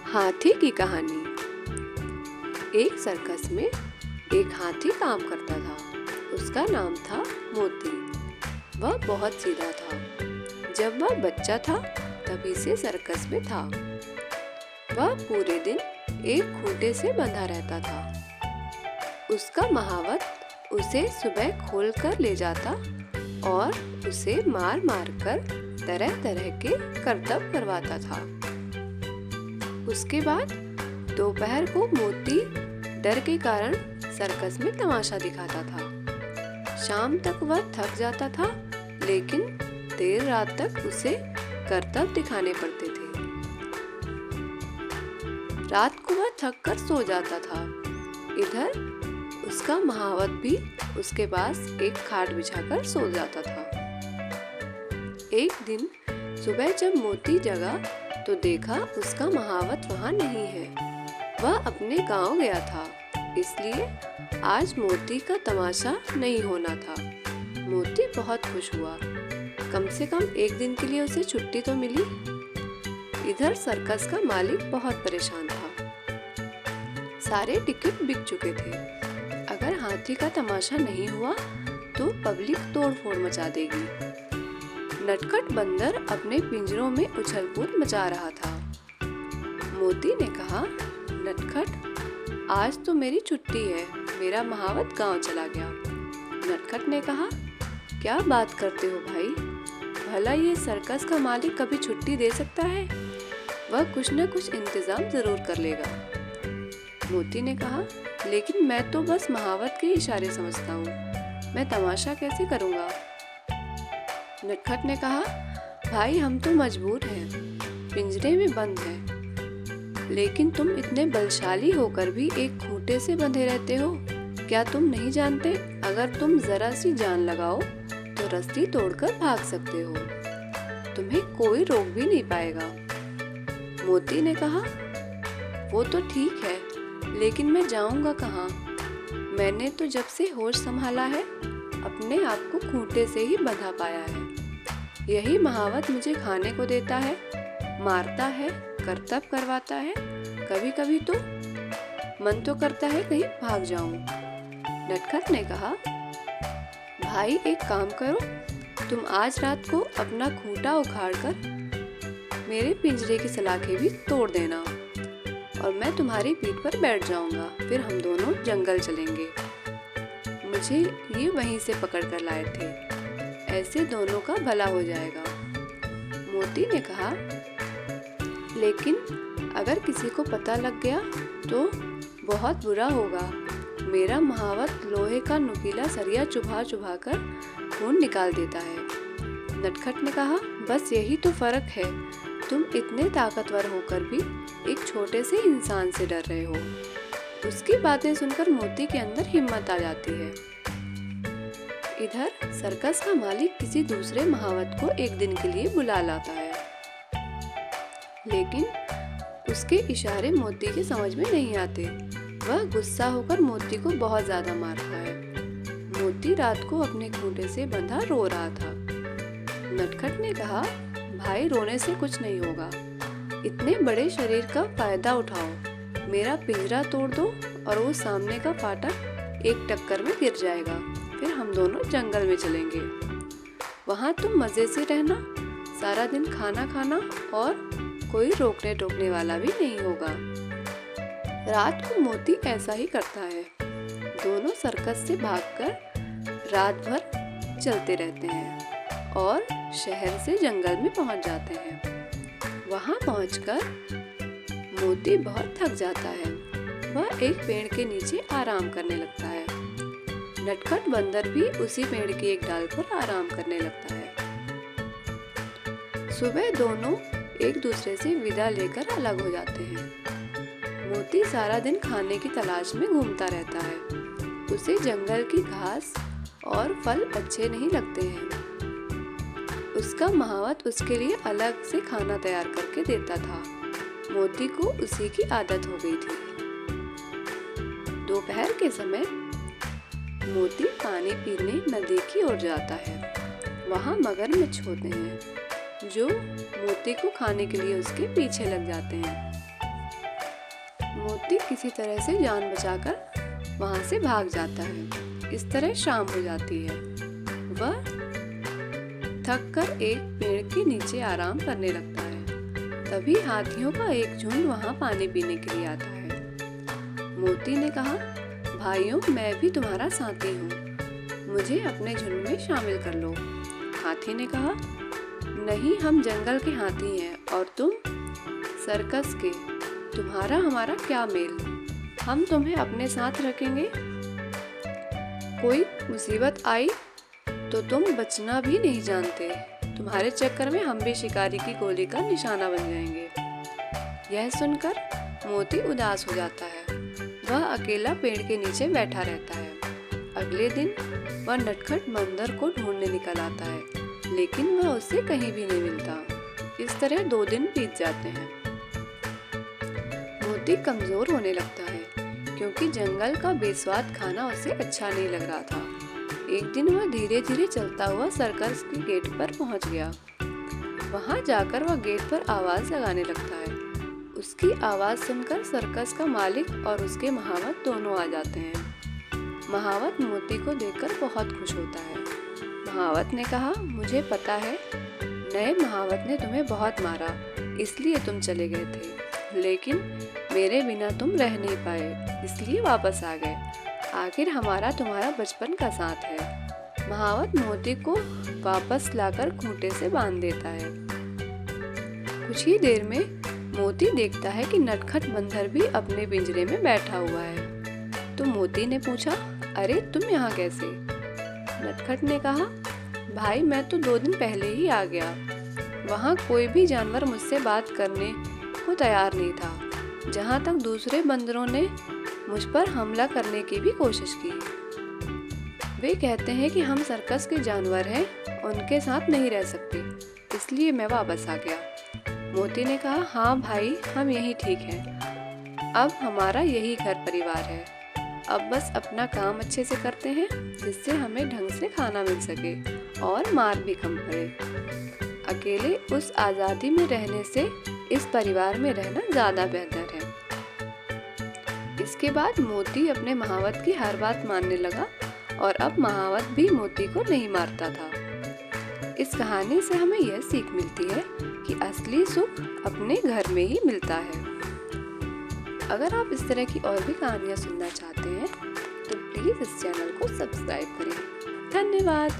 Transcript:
हाथी की कहानी। एक सर्कस में एक हाथी काम करता था। उसका नाम था मोती। वह बहुत सीधा था। जब वह बच्चा था तभी से सर्कस में था। वह पूरे दिन एक खूंटे से बंधा रहता था। उसका महावत उसे सुबह खोल कर ले जाता और उसे मार मार कर तरह तरह के करतब करवाता था। उसके बाद दोपहर को मोती डर के कारण सर्कस में तमाशा दिखाता था। शाम तक वह थक जाता था, लेकिन देर रात तक उसे करतब दिखाने पड़ते थे। रात को वह थक कर सो जाता था। इधर उसका महावत भी उसके पास एक खाट बिछाकर सो जाता था। एक दिन सुबह जब मोती जगा तो देखा उसका महावत वहाँ नहीं है। वह अपने गांव गया था, इसलिए आज मोती का तमाशा नहीं होना था। मोती बहुत खुश हुआ। कम से कम एक दिन के लिए उसे छुट्टी तो मिली। इधर सर्कस का मालिक बहुत परेशान था। सारे टिकट बिक चुके थे। अगर हाथी का तमाशा नहीं हुआ तो पब्लिक तोड़फोड़ मचा देगी। नटखट बंदर अपने पिंजरों में उछल-कूद मचा रहा था। मोती ने कहा, नटखट, आज तो मेरी छुट्टी है, मेरा महावत गांव चला गया। नटखट ने कहा, क्या बात करते हो भाई? भला ये सर्कस का मालिक कभी छुट्टी दे सकता है? वह कुछ न कुछ इंतजाम जरूर कर लेगा। मोती ने कहा, लेकिन मैं तो बस महावत के इशारे समझता हूँ, मैं तमाशा कैसे करूँगा? नटखट ने कहा, भाई हम तो मजबूर हैं, पिंजरे में बंद हैं, लेकिन तुम इतने बलशाली होकर भी एक खूंटे से बंधे रहते हो। क्या तुम नहीं जानते, अगर तुम जरा सी जान लगाओ तो रस्सी तोड़कर भाग सकते हो। तुम्हें कोई रोक भी नहीं पाएगा। मोती ने कहा, वो तो ठीक है, लेकिन मैं जाऊंगा कहाँ? मैंने तो जब से होश संभाला है अपने आप को खूंटे से ही बंधा पाया है। यही महावत मुझे खाने को देता है, मारता है, करतब करवाता है। कभी कभी तो मन तो करता है कहीं भाग जाऊं। नटखट ने कहा, भाई एक काम करो, तुम आज रात को अपना खूंटा उखाड़कर मेरे पिंजरे की सलाखें भी तोड़ देना और मैं तुम्हारी पीठ पर बैठ जाऊंगा। फिर हम दोनों जंगल चलेंगे। मुझे ये वहीं से पकड़ कर लाए थे, ऐसे दोनों का भला हो जाएगा। मोती ने कहा, लेकिन अगर किसी को पता लग गया तो बहुत बुरा होगा। मेरा महावत लोहे का नुकीला सरिया चुभा चुभा कर खून निकाल देता है। नटखट ने कहा, बस यही तो फर्क है, तुम इतने ताकतवर होकर भी एक छोटे से इंसान से डर रहे हो। उसकी बातें सुनकर मोती के अंदर हिम्मत आ जाती है। इधर सर्कस का मालिक किसी दूसरे महावत को एक दिन के लिए बुला लाता है, लेकिन उसके इशारे मोती के समझ में नहीं आते। वह गुस्सा होकर मोती को बहुत ज्यादा मारता है। मोती रात को अपने खूंटे से बंधा रो रहा था। नटखट ने कहा, भाई रोने से कुछ नहीं होगा, इतने बड़े शरीर का फायदा उठाओ, मेरा पिंजरा तोड़ दो और वो सामने का फाटक एक टक्कर में गिर जाएगा। फिर हम दोनों जंगल में चलेंगे। वहाँ तुम मजे से रहना, सारा दिन खाना खाना और कोई रोकने टोकने वाला भी नहीं होगा। रात को मोती ऐसा ही करता है। दोनों सर्कस से भागकर रात भर चलते रहते हैं और शहर से जंगल में पहुंच जाते हैं। वहाँ पहुंचकर मोती बहुत थक जाता है। वह एक पेड़ के नीचे आराम करने लगता है। नटखट बंदर भी उसी पेड़ की एक डाल पर आराम करने लगता है। सुबह दोनों एक दूसरे से विदा लेकर अलग हो जाते हैं। मोती सारा दिन खाने की तलाश में घूमता रहता है। उसे जंगल की घास और फल अच्छे नहीं लगते हैं। उसका महावत उसके लिए अलग से खाना तैयार करके देता था। मोती को उसी की आदत हो गई थी। दोपहर के समय मोती पानी पीने नदी की ओर जाता है। वहाँ मगरमच्छ होते हैं जो मोती को खाने के लिए उसके पीछे लग जाते हैं। मोती किसी तरह से जान बचाकर वहां से भाग जाता है। इस तरह शाम हो जाती है। वह थक कर एक पेड़ के नीचे आराम करने लगता है। तभी हाथियों का एक झुंड वहां पानी पीने के लिए आता है। मोती ने कहा, भाइयों, मैं भी तुम्हारा साथी हूँ, मुझे अपने झुंड में शामिल कर लो। हाथी ने कहा, नहीं, हम जंगल के हाथी हैं और तुम सर्कस के, तुम्हारा हमारा क्या मेल, हम तुम्हें अपने साथ रखेंगे। कोई मुसीबत आई तो तुम बचना भी नहीं जानते, तुम्हारे चक्कर में हम भी शिकारी की गोली का निशाना बन जाएंगे। यह सुनकर मोती उदास हो जाता है। वह अकेला पेड़ के नीचे बैठा रहता है। अगले दिन वह नटखट बंदर को ढूंढने निकल आता है, लेकिन वह उससे कहीं भी नहीं मिलता। इस तरह 2 दिन बीत जाते हैं। मोती कमजोर होने लगता है, क्योंकि जंगल का बेस्वाद खाना उसे अच्छा नहीं लग रहा था। एक दिन वह धीरे धीरे चलता हुआ सर्कस के गेट पर पहुंच गया। वहां जाकर वह गेट पर आवाज लगाने लगता है। उसकी आवाज सुनकर सर्कस का मालिक और उसके महावत दोनों आ जाते हैं। महावत मोती को देखकर बहुत खुश होता है। महावत ने कहा, मुझे पता है नए महावत ने तुम्हें बहुत मारा, इसलिए तुम चले गए थे, लेकिन मेरे बिना तुम रह नहीं पाए, इसलिए वापस आ गए। आखिर हमारा तुम्हारा बचपन का साथ है। महावत मोती को वापस लाकर खूंटे से बांध देता है। कुछ ही देर में मोती देखता है कि नटखट बंदर भी अपने पिंजरे में बैठा हुआ है। तो मोती ने पूछा, अरे तुम यहाँ कैसे? नटखट ने कहा, भाई मैं तो 2 दिन पहले ही आ गया। वहाँ कोई भी जानवर मुझसे बात करने को तैयार नहीं था। जहाँ तक दूसरे बंदरों ने मुझ पर हमला करने की भी कोशिश की। वे कहते हैं कि हम सर्कस के जानवर हैं, उनके साथ नहीं रह सकते, इसलिए मैं वापस आ गया। मोती ने कहा, हाँ भाई, हम यही ठीक हैं। अब हमारा यही घर परिवार है। अब बस अपना काम अच्छे से करते हैं, जिससे हमें ढंग से खाना मिल सके और मार भी कम पड़े। अकेले उस आज़ादी में रहने से इस परिवार में रहना ज़्यादा बेहतर है। इसके बाद मोती अपने महावत की हर बात मानने लगा और अब महावत भी मोती को नहीं मारता था। इस कहानी से हमें यह सीख मिलती है कि असली सुख अपने घर में ही मिलता है। अगर आप इस तरह की और भी कहानियाँ सुनना चाहते हैं तो प्लीज़ इस चैनल को सब्सक्राइब करें। धन्यवाद।